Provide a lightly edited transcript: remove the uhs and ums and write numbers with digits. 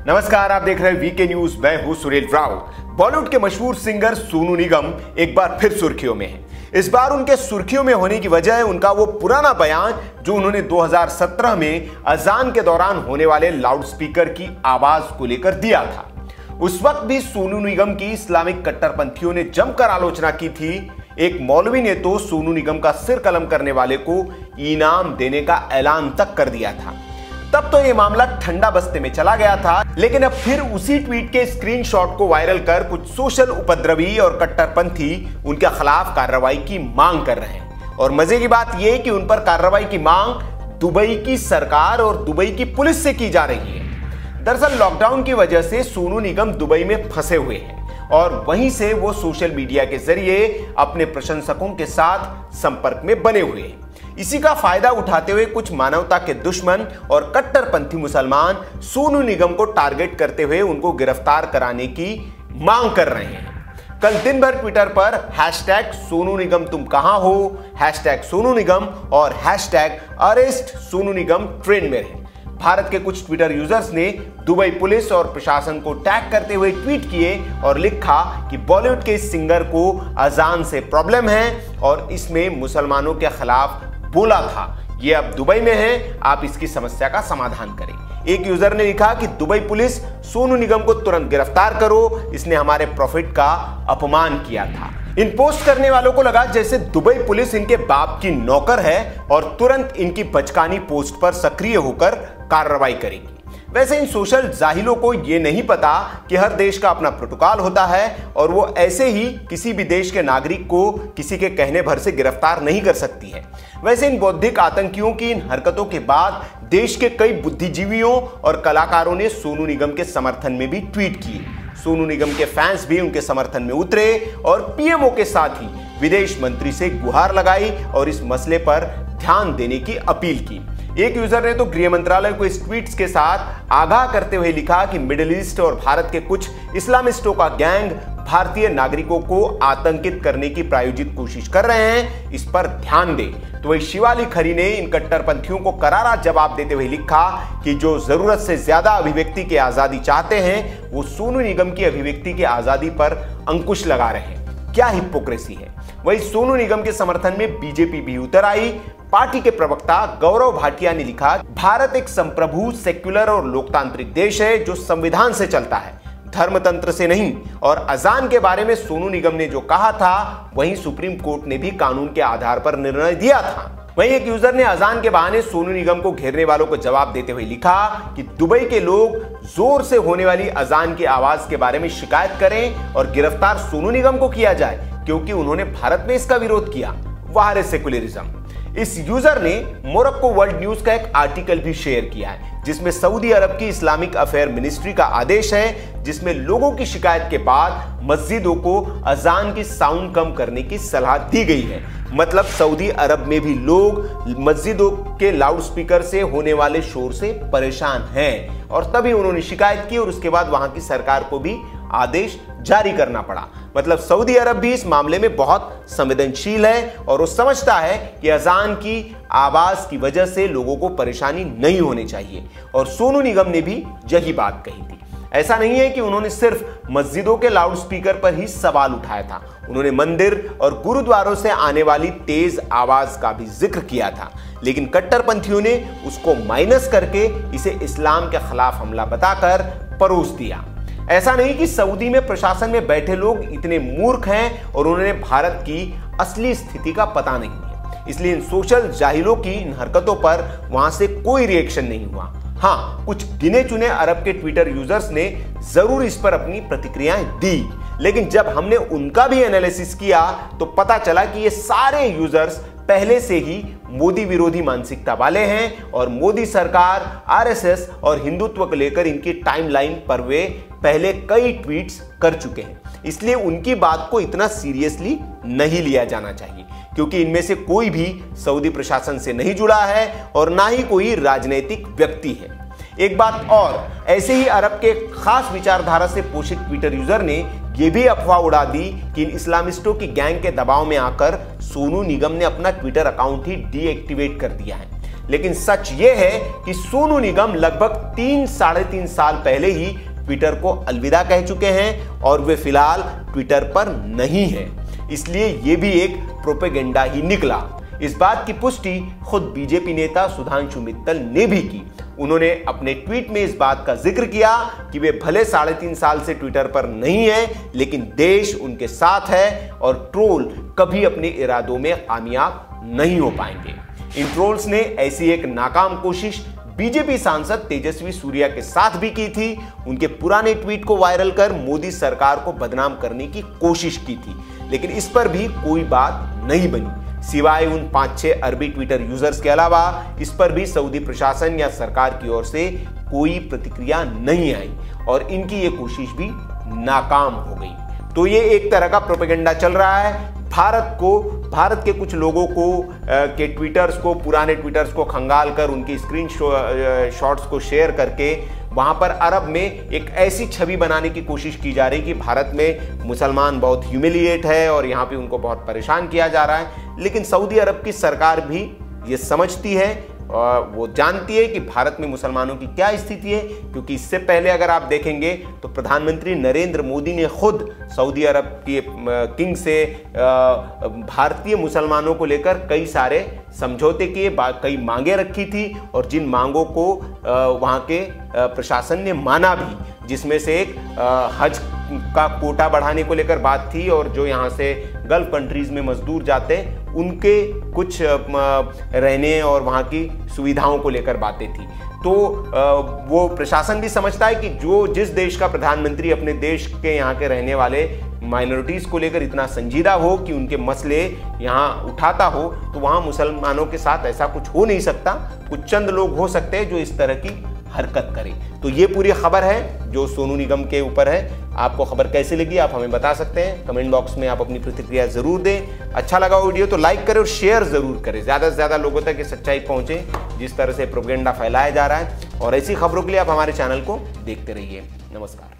नमस्कार, आप देख रहे हैं वीके न्यूज। मैं हूं सुनील राव। बॉलीवुड के मशहूर सिंगर सोनू निगम एक बार फिर सुर्खियों में हैं। इस बार उनके सुर्खियों में होने की वजह है उनका वो पुराना बयान जो उन्होंने 2017 में अजान के दौरान होने वाले लाउडस्पीकर की आवाज को लेकर दिया था। उस वक्त भी सोनू निगम की इस्लामिक कट्टरपंथियों ने जमकर आलोचना की थी। एक मौलवी ने तो सोनू निगम का सिर कलम करने वाले को इनाम देने का ऐलान तक कर दिया था। तब तो ये मामला ठंडा बस्ते में चला गया था, लेकिन अब फिर उसी ट्वीट के स्क्रीनशॉट को वायरल कर कुछ सोशल उपद्रवी और कट्टरपंथी उनके खिलाफ कार्रवाई की मांग कर रहे हैं। और मजे की बात यह कि उन पर कार्रवाई की मांग दुबई की सरकार और दुबई की पुलिस से की जा रही है। दरअसल लॉकडाउन की वजह से सोनू निगम दुबई में फंसे हुए हैं और वहीं से वो सोशल मीडिया के जरिए अपने प्रशंसकों के साथ संपर्क में बने हुए हैं। इसी का फायदा उठाते हुए कुछ मानवता के दुश्मन और कट्टरपंथी मुसलमान सोनू निगम को टारगेट करते हुए उनको गिरफ्तार कराने की मांग कर रहे हैं। कल दिन भर ट्विटर पर हैशटैग सोनू निगम तुम कहां हो, हैशटैग सोनू निगम और hashtag arrest Sonu Nigam trend में रहे। भारत के कुछ ट्विटर यूजर्स ने दुबई पुलिस और प्रशासन को टैग करते हुए ट्वीट किए और लिखा कि बॉलीवुड के इस सिंगर को अजान से प्रॉब्लम है और इसमें मुसलमानों के खिलाफ बोला था। ये अब दुबई में है, आप इसकी समस्या का समाधान करें। एक यूजर ने लिखा कि दुबई पुलिस सोनू निगम को तुरंत गिरफ्तार करो, इसने हमारे प्रॉफिट का अपमान किया था। इन पोस्ट करने वालों को लगा जैसे दुबई पुलिस इनके बाप की नौकर है और तुरंत इनकी बचकानी पोस्ट पर सक्रिय होकर कार्रवाई करेगी। वैसे इन सोशल जाहिलों को यह नहीं पता कि हर देश का अपना प्रोटोकॉल होता है और वो ऐसे ही किसी भी देश के नागरिक को किसी के कहने भर से गिरफ्तार नहीं कर सकती है। वैसे इन बौद्धिक आतंकियों की इन हरकतों के बाद देश के कई बुद्धिजीवियों और कलाकारों ने सोनू निगम के समर्थन में भी ट्वीट किए। सोनू निगम के फैंस भी उनके समर्थन में उतरे और पीएमओ के साथ ही विदेश मंत्री से गुहार लगाई और इस मसले पर ध्यान देने की अपील की। एक यूजर ने तो गृह मंत्रालय को इस ट्वीट्स के साथ आगाह करते हुए लिखा कि मिडिल ईस्ट और भारत के कुछ इस्लामिस्टों का गैंग भारतीय नागरिकों को आतंकित करने की प्रायोजित कोशिश कर रहे हैं, इस पर ध्यान दें। तो वही शिवालिक हरी ने इन कट्टरपंथियों को करारा जवाब देते हुए लिखा कि जो जरूरत से ज्यादा अभिव्यक्ति की आजादी चाहते हैं वो सोनू निगम की अभिव्यक्ति की आजादी पर अंकुश लगा रहे हैं। क्या हिपोक्रेसी है। वही सोनू निगम के समर्थन में बीजेपी भी उतर आई। पार्टी के प्रवक्ता गौरव भाटिया ने लिखा, भारत एक संप्रभु, सेक्युलर और लोकतांत्रिक देश है जो संविधान से चलता है, धर्मतंत्र से नहीं। और अजान के बारे में सोनू निगम ने जो कहा था वहीं सुप्रीम कोर्ट ने भी कानून के आधार पर निर्णय दिया था। वहीं एक यूजर ने अजान के बहाने सोनू निगम को घेरने वालों को जवाब देते हुए लिखा कि दुबई के लोग जोर से होने वाली अजान की आवाज के बारे में शिकायत करें और गिरफ्तार सोनू निगम को किया जाए क्योंकि उन्होंने भारत में इसका विरोध किया। वाह रे सेकुलरिज्म। इस यूजर ने मोरक्को वर्ल्ड न्यूज का एक आर्टिकल भी शेयर किया है जिसमें सऊदी अरब की इस्लामिक अफेयर मिनिस्ट्री का आदेश है जिसमें लोगों की शिकायत के बाद मस्जिदों को अजान की साउंड कम करने की सलाह दी गई है। मतलब सऊदी अरब में भी लोग मस्जिदों के लाउडस्पीकर से होने वाले शोर से परेशान हैं और तभी उन्होंने शिकायत की और उसके बाद वहां की सरकार को भी आदेश जारी करना पड़ा। मतलब सऊदी अरब भी इस मामले में बहुत संवेदनशील है और वो समझता है कि अजान की आवाज की वजह से लोगों को परेशानी नहीं होनी चाहिए और सोनू निगम ने भी यही बात कही थी। ऐसा नहीं है कि उन्होंने सिर्फ मस्जिदों के लाउडस्पीकर पर ही सवाल उठाया था, उन्होंने मंदिर और गुरुद्वारों से आने वाली तेज आवाज का भी जिक्र किया था, लेकिन कट्टरपंथियों ने उसको माइनस करके इसे इस्लाम के खिलाफ हमला बताकर परोस दिया। ऐसा नहीं कि सऊदी में प्रशासन में बैठे लोग इतने मूर्ख हैं और उन्हें भारत की असली स्थिति का पता नहीं है, इसलिए इन सोशल जाहिलों की इन हरकतों पर वहां से कोई रिएक्शन नहीं हुआ। हाँ, कुछ गिने चुने अरब के ट्विटर यूजर्स ने जरूर इस पर अपनी प्रतिक्रियाएं दी, लेकिन जब हमने उनका भी एनालिसिस किया तो पता चला कि ये सारे यूजर्स पहले से ही मोदी विरोधी मानसिकता वाले हैं और मोदी सरकार, आरएसएस और हिंदुत्व को लेकर इनकी टाइमलाइन पर वे पहले कई ट्वीट्स कर चुके हैं। इसलिए उनकी बात को इतना सीरियसली नहीं लिया जाना चाहिए क्योंकि इनमें से कोई भी सऊदी प्रशासन से नहीं जुड़ा है और ना ही कोई राजनीतिक व्यक्ति है। एक बात और, ऐसे ही अरब के खास विचारधारा से पोषित ट्विटर यूजर ने यह भी अफवाह उड़ा दी कि इन इस्लामिस्टों की गैंग के दबाव में आकर सोनू निगम ने अपना ट्विटर अकाउंट ही डीएक्टिवेट कर दिया है। लेकिन सच यह है कि सोनू निगम लगभग 3-3.5 साल पहले ही ट्विटर को अलविदा कह चुके हैं और वे फिलहाल ट्विटर पर नहीं है। इसलिए यह भी एक प्रोपेगेंडा ही निकला। इस बात की पुष्टि खुद बीजेपी नेता सुधांशु मित्तल ने भी की। उन्होंने अपने ट्वीट में इस बात का जिक्र किया कि वे भले 3.5 साल से ट्विटर पर नहीं है, लेकिन देश उनके साथ है और ट्रोल कभी अपने इरादों में कामयाब नहीं हो पाएंगे। इन ट्रोल्स ने ऐसी एक नाकाम कोशिश बीजेपी सांसद तेजस्वी सूर्या के साथ भी की थी। उनके पुराने ट्वीट को वायरल कर मोदी सरकार को बदनाम करने की कोशिश की थी, लेकिन इस पर भी कोई बात नहीं बनी। सिवाय उन 5-6 अरबी ट्विटर यूजर्स के अलावा इस पर भी सऊदी प्रशासन या सरकार की ओर से कोई प्रतिक्रिया नहीं आई और इनकी ये कोशिश भी नाकाम हो गई। तो ये एक तरह का प्रोपेगेंडा चल रहा है। भारत के कुछ लोगों को के ट्विटर्स को, पुराने ट्विटर्स को खंगाल कर उनकी स्क्रीन शॉट्स को शेयर करके वहां पर अरब में एक ऐसी छवि बनाने की कोशिश की जा रही कि भारत में मुसलमान बहुत ह्यूमिलिएट है और यहाँ पे उनको बहुत परेशान किया जा रहा है। लेकिन सऊदी अरब की सरकार भी ये समझती है और वो जानती है कि भारत में मुसलमानों की क्या स्थिति है, क्योंकि इससे पहले अगर आप देखेंगे तो प्रधानमंत्री नरेंद्र मोदी ने खुद सऊदी अरब के किंग से भारतीय मुसलमानों को लेकर कई सारे समझौते किए, कई मांगे रखी थी और जिन मांगों को वहाँ के प्रशासन ने माना भी, जिसमें से एक हज का कोटा बढ़ाने को लेकर बात थी और जो यहाँ से गल्फ कंट्रीज में मजदूर जाते हैं उनके कुछ रहने और वहाँ की सुविधाओं को लेकर बातें थी। तो वो प्रशासन भी समझता है कि जिस देश का प्रधानमंत्री अपने देश के यहाँ के रहने वाले माइनॉरिटीज को लेकर इतना संजीदा हो कि उनके मसले यहाँ उठाता हो, तो वहाँ मुसलमानों के साथ ऐसा कुछ हो नहीं सकता। कुछ चंद लोग हो सकते हैं जो इस तरह की हरकत करें। तो ये पूरी खबर है जो सोनू निगम के ऊपर है। आपको खबर कैसी लगी आप हमें बता सकते हैं, कमेंट बॉक्स में आप अपनी प्रतिक्रिया जरूर दें। अच्छा लगा वीडियो तो लाइक करें और शेयर जरूर करें, ज़्यादा से ज़्यादा लोगों तक ये सच्चाई पहुंचे जिस तरह से प्रोपेगेंडा फैलाया जा रहा है। और ऐसी खबरों के लिए आप हमारे चैनल को देखते रहिए। नमस्कार।